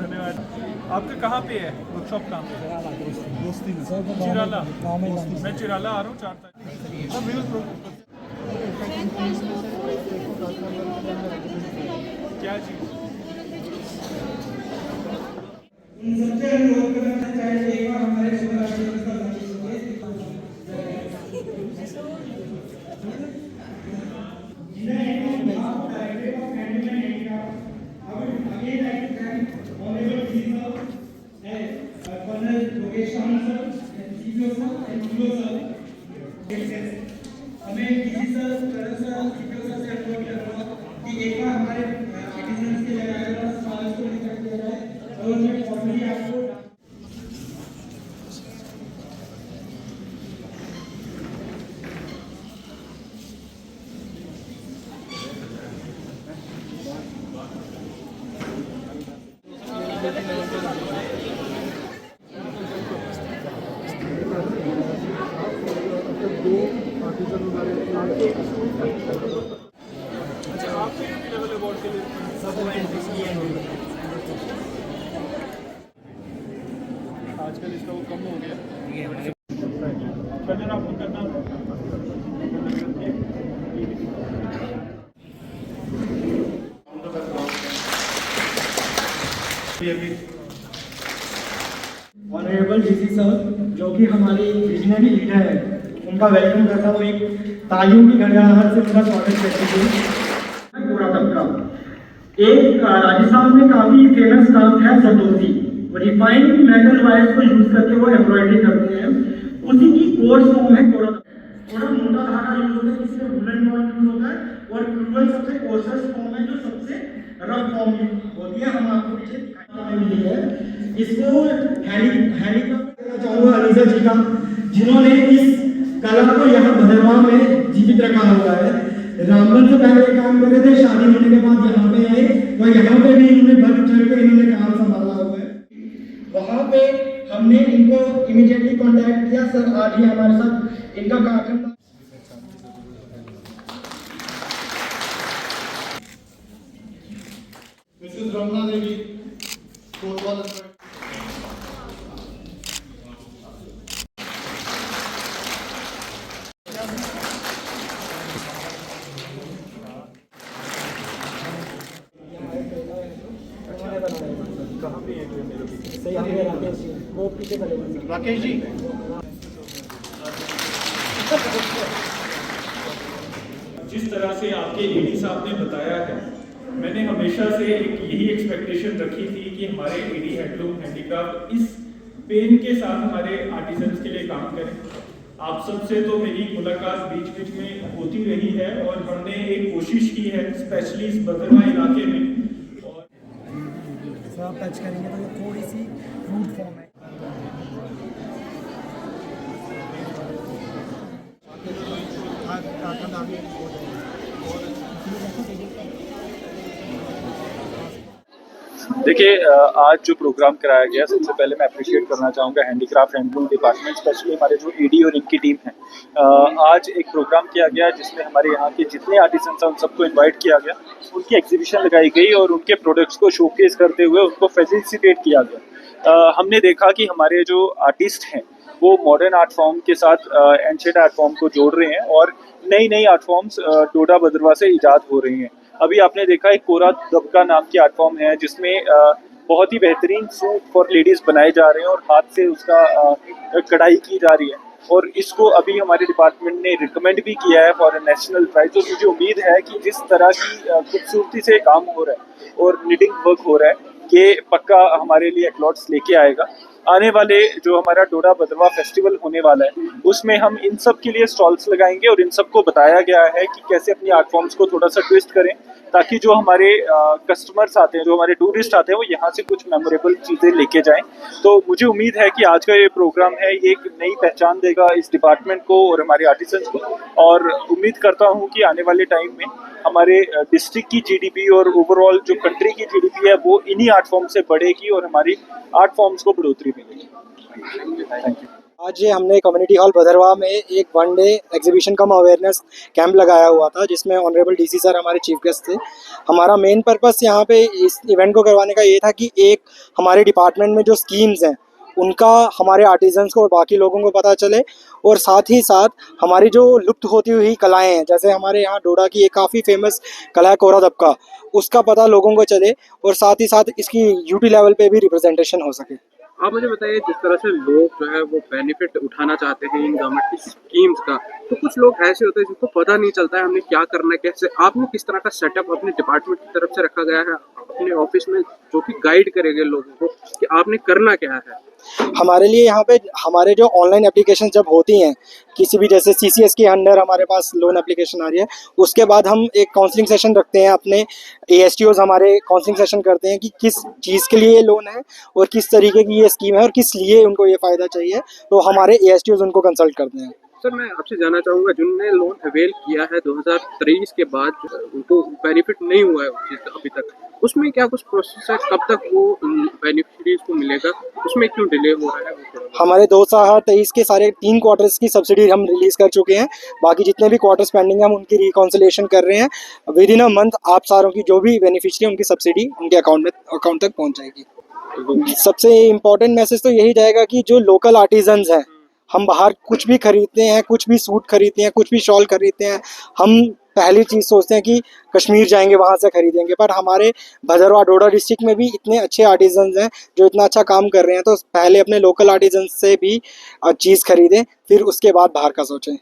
धन्यवाद। आपका कहाँ पे है वर्कशॉप? कहाँ पे? चिराला। मैं चिराला आ रहा हूँ 4 तारीख। क्या चीज़? सबसे अनुरोध करना चाहिए एक बार हमारे शिवरात्रि का हमें किसी सर से अनुरोध करूँगा कि एक बार हमारे आर्टिजन्स के लगाए हुए सवाल को निकाल दिया जाए और मैं फॉर्मली आपको अच्छा, आपके लेवल अवार्ड के लिए आजकल इसका वो कम हो गया। कलर आपको करना ऑनरेबल डीसी सर जो कि हमारे विजनरी लीडर है, उनका वेलकम करता हूँ। एक तालियों की गड़गड़ाहट से उनका स्वागत करते हुए पूरा तबका एक राजस्थान में काफी फेमस क्राफ्ट है जरदोजी। रिफाइंड मेटल वायर्स को यूज करके वो एम्ब्रॉयडरी करते हैं। उसी की कोर्स फॉर्म है कोरा। थोड़ा मोटा धागा यूज होता है, जिसमें वुलन नॉट यूज होता है, और क्रूअल सबसे कोर्सेस्ट फॉर्म है जो सबसे रफ फॉर्म होती है। हम आपको पीछे दिखाने मिली है। इसको हेलीकॉप्टर देना चाहूंगा अनीसा जी का, जिन्होंने इस कला को यहाँ भदरवा में जीवित रखा हुआ है। रामबन से पहले काम कर रहे थे, शादी होने के बाद यहाँ पे आए, तो यहाँ पे भी इन्होंने बढ़ चढ़ के इन्होंने काम संभाला हुआ है। वहाँ पे हमने इनको इमीडिएटली कांटेक्ट किया। सर आज ही हमारे साथ इनका कार्यक्रम मिसेस रमना देवी कोतवाल। राकेश जी जिस तरह से आपके एडी साहब ने बताया है, मैंने हमेशा से एक यही एक्सपेक्टेशन रखी थी कि हमारे एडी हैंडलूम हैंडीक्राफ्ट इस पेन के साथ हमारे आर्टिजन्स के लिए काम करें। आप सबसे तो मेरी मुलाकात बीच बीच में होती रही है और हमने एक कोशिश की है स्पेशली इस भदरवा इलाके में। और आप टच करेंगे तो ये थोड़ी सी रूट फॉर्म है। देखिए, आज जो प्रोग्राम कराया गया, सबसे पहले मैं अप्रिशिएट करना चाहूँगा हैंडीक्राफ्ट हैंडलूम डिपार्टमेंट, स्पेशली हमारे जो एडी और इनकी टीम है। आज एक प्रोग्राम किया गया जिसमें हमारे यहाँ के जितने आर्टिसंस हैं उन सबको इनवाइट किया गया, उनकी एग्जीबिशन लगाई गई और उनके प्रोडक्ट्स को शोकेस करते हुए उनको फैसिलिटेट किया गया। हमने देखा कि हमारे जो आर्टिस्ट हैं वो मॉडर्न आर्ट फॉर्म के साथ एंशिएंट आर्ट फॉर्म को जोड़ रहे हैं और नई नई आर्ट फॉर्म्स डोडा भदरवा से ईजाद हो रही हैं। अभी आपने देखा एक कोरा दबका नाम की आर्ट फॉर्म है जिसमें बहुत ही बेहतरीन सूट फॉर लेडीज बनाए जा रहे हैं और हाथ से उसका कढ़ाई की जा रही है और इसको अभी हमारे डिपार्टमेंट ने रिकमेंड भी किया है फॉर नेशनल प्राइज। और मुझे उम्मीद है कि जिस तरह की खूबसूरती से काम हो रहा है और निटिंग वर्क हो रहा है कि पक्का हमारे लिए एक्लॉट्स लेके आएगा। आने वाले जो हमारा डोडा भदरवा फेस्टिवल होने वाला है उसमें हम इन सब के लिए स्टॉल्स लगाएंगे और इन सबको बताया गया है कि कैसे अपनी आर्ट फॉर्म्स को थोड़ा सा ट्विस्ट करें ताकि जो हमारे कस्टमर्स आते हैं, जो हमारे टूरिस्ट आते हैं, वो यहाँ से कुछ मेमोरेबल चीज़ें लेके जाएं। तो मुझे उम्मीद है कि आज का ये प्रोग्राम है ये एक नई पहचान देगा इस डिपार्टमेंट को और हमारे आर्टिसंस को, और उम्मीद करता हूँ कि आने वाले टाइम में हमारे डिस्ट्रिक्ट की जीडीपी और ओवरऑल जो कंट्री की जीडीपी है वो इन्हीं आर्ट फॉर्म से बढ़ेगी और हमारी आर्ट फॉर्म्स को बढ़ोतरी मिलेगी। Thank you. आज ये हमने कम्युनिटी हॉल भदरवा में एक वन डे एग्जीबिशन कम अवेयरनेस कैंप लगाया हुआ था, जिसमें ऑनरेबल डीसी सर हमारे चीफ गेस्ट थे। हमारा मेन पर्पस यहाँ पे इस इवेंट को करवाने का ये था कि एक हमारे डिपार्टमेंट में जो स्कीम्स हैं उनका हमारे आर्टिजन्स को और बाकी लोगों को पता चले, और साथ ही साथ हमारी जो लुप्त होती हुई कलाएं हैं, जैसे हमारे यहाँ डोडा की एक काफ़ी फेमस कला है कोरा दबका, उसका पता लोगों को चले और साथ ही साथ इसकी यूटी लेवल पे भी रिप्रेजेंटेशन हो सके। आप मुझे बताइए, जिस तरह से लोग जो है वो बेनिफिट उठाना चाहते हैं इन गवर्नमेंट की स्कीम्स का, तो कुछ लोग ऐसे होते हैं जिनको पता नहीं चलता है हमने क्या करना है, कैसे। आपने किस तरह का सेटअप अपने डिपार्टमेंट की तरफ से रखा गया है अपने ऑफिस में, जो कि गाइड करेंगे लोगों को कि आपने करना क्या है? हमारे लिए यहाँ पे हमारे जो ऑनलाइन एप्लीकेशन जब होती हैं किसी भी, जैसे CCS के अंडर हमारे पास लोन एप्लीकेशन आ रही है, उसके बाद हम एक काउंसलिंग सेशन रखते हैं, अपने ASTOs हमारे काउंसलिंग सेशन करते हैं कि किस चीज़ के लिए ये लोन है और किस तरीके की ये स्कीम है और किस लिए उनको ये फ़ायदा चाहिए, तो हमारे ASTOs उनको कंसल्ट करते हैं। सर, मैं आपसे जानना चाहूँगा, जिनने लोन अवेल किया है 2023 के बाद, उनको बेनिफिट नहीं हुआ है उस चीज़ का अभी तक, उसमें क्या कुछ प्रोसेस है, कब तक वो बेनिफिशरीज को मिलेगा, उसमें क्यों डिले हो रहा है? हमारे 2023 के सारे 3 क्वार्टर्स की सब्सिडी हम रिलीज़ कर चुके हैं। बाकी जितने भी क्वार्टर्स पेंडिंग हैं हम उनकी रिकॉन्सिलेशन कर रहे हैं। विद इन अ मंथ आप सारों की जो भी बेनिफिशरी उनकी सब्सिडी उनके अकाउंट तक पहुंच जाएगी। सबसे इम्पोर्टेंट मैसेज तो यही जाएगा कि जो लोकल आर्टिजन्स हैं, हम बाहर कुछ भी खरीदते हैं, कुछ भी सूट खरीदते हैं, कुछ भी शॉल खरीदते हैं, हम पहली चीज़ सोचते हैं कि कश्मीर जाएंगे वहाँ से खरीदेंगे, पर हमारे भदरवा डोडा डिस्ट्रिक्ट में भी इतने अच्छे आर्टिजन्स हैं जो इतना अच्छा काम कर रहे हैं, तो पहले अपने लोकल आर्टिजन्स से भी चीज़ खरीदें, फिर उसके बाद बाहर का सोचें।